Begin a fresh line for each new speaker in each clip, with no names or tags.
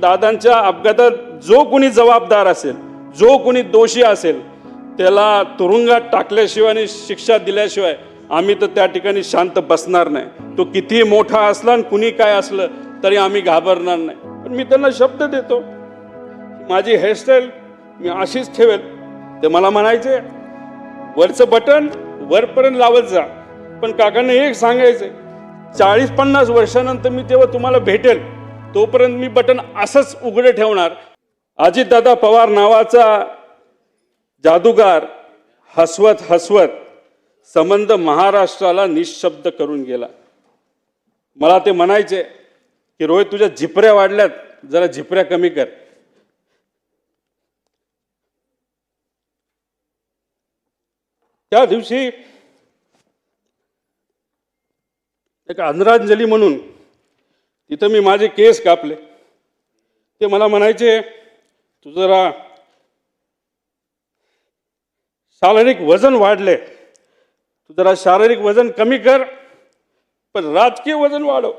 दादांच्या अपघातात जो कोणी जबाबदार असेल, जो कोणी दोषी असेल, त्याला तुरुंगात टाकल्याशिवाय आणि शिक्षा दिल्याशिवाय आम्ही तर त्या ठिकाणी शांत बसणार नाही। तो किती मोठा असला आणि कुणी काय असलं तरी आम्ही घाबरणार नाही। पण मी त्यांना शब्द देतो, माझी हेअरस्टाईल मी अशीच ठेवेल। ते मला म्हणायचे वरचं बटन वरपर्यंत लावत जा, पण काकांना एक सांगायचं, 40-50 वर्षानंतर मी तेव्हा तुम्हाला भेटेल, तोपर्यंत मी बटन असंच उघडे ठेवणार। अजितदादा पवार नावाचा जादूगार हसवत हसवत संबंध महाराष्ट्राला निशब्द करून गेला। मला ते म्हणायचे की रोहित, तुझ्या झिपऱ्या वाढल्यात, जरा झिपऱ्या कमी कर। त्या दिवशी एक आदरांजली म्हणून तिथं मी माझे केस कापले। ते मला म्हणायचे तू जरा शारीरिक वजन वाढले, तू जरा शारीरिक वजन कमी कर, पण राजकीय वजन वाढव।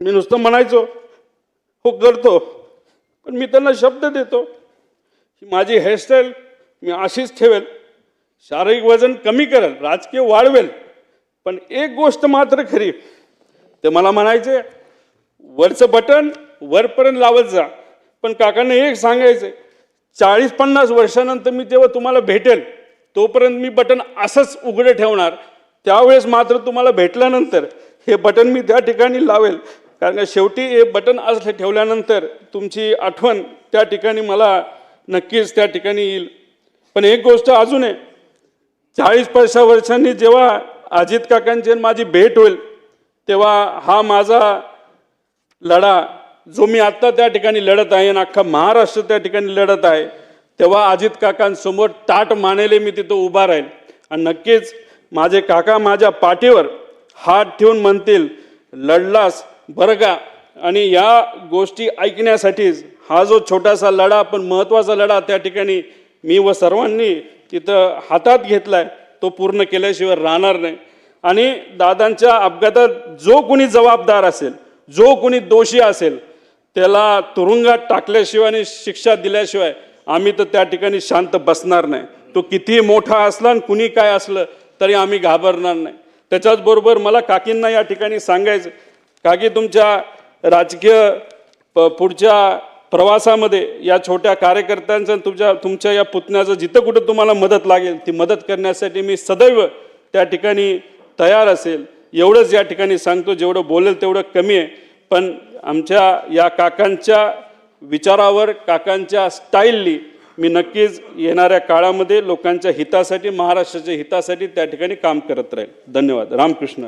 मी नुसतं म्हणायचो हो करतो, पण मी त्यांना शब्द देतो की माझी हेअरस्टाईल मी अशीच ठेवेल, शारीरिक वजन कमी करेल, राजकीय वाढवेल, पण एक गोष्ट मात्र खरी। ते मला म्हणायचे वरचं बटन वरपर्यंत लावत जा, पण काकांना एक सांगायचं, 40-50 वर्षानंतर मी तेव्हा तुम्हाला भेटेल, तोपर्यंत मी बटन असंच उघडे ठेवणार। त्यावेळेस मात्र तुम्हाला भेटल्यानंतर हे बटन मी त्या ठिकाणी लावेल, कारण का शेवटी हे बटन असं ठेवल्यानंतर तुमची आठवण त्या ठिकाणी मला नक्कीच त्या ठिकाणी येईल। पण एक गोष्ट अजून आहे, 40-50 वर्षांनी जेव्हा अजित काकांची माझी भेट होईल, तेव्हा हा माझा लढा जो मी आत्ता त्या ठिकाणी लढत आहे आणि अख्खा महाराष्ट्र त्या ठिकाणी लढत आहे, तेव्हा अजित काकांसमोर ताट मानेले मी तिथं उभा राहील आणि नक्कीच माझे काका माझ्या पाठीवर हात ठेवून म्हणतील लढलास बरं का। आणि या गोष्टी ऐकण्यासाठीच हा जो छोटासा लढा पण महत्त्वाचा लढा त्या ठिकाणी मी व सर्वांनी तिथं हातात घेतलाय, तो पूर्ण केल्याशिवाय राहणार नाही। आणि दादांच्या अपघातात जो कोणी जबाबदार असेल, जो कोणी दोषी असेल, त्याला तुरुंगात टाकल्याशिवाय आणि शिक्षा दिल्याशिवाय आम्ही तर त्या ठिकाणी शांत बसणार नाही। तो किती मोठा असला आणि कुणी काय असलं तरी आम्ही घाबरणार नाही। त्याच्याचबरोबर मला काकींना या ठिकाणी सांगायचं, काकी तुमच्या राजकीय पुढच्या प्रवासामध्ये या छोट्या कार्यकर्त्यांचं तुमच्या या पुतण्याचं जिथं कुठं तुम्हाला मदत लागेल ती मदत करण्यासाठी मी सदैव त्या ठिकाणी तयार असेल। एवढंच या ठिकाणी सांगतो, जेवढं बोलेल तेवढं कमी आहे, पण आमच्या या काकांच्या विचारावर, काकांच्या स्टाईलनी मी नक्कीच येणाऱ्या काळामध्ये लोकांच्या हितासाठी, महाराष्ट्राच्या हितासाठी त्या ठिकाणी काम करत राहील। धन्यवाद। रामकृष्ण।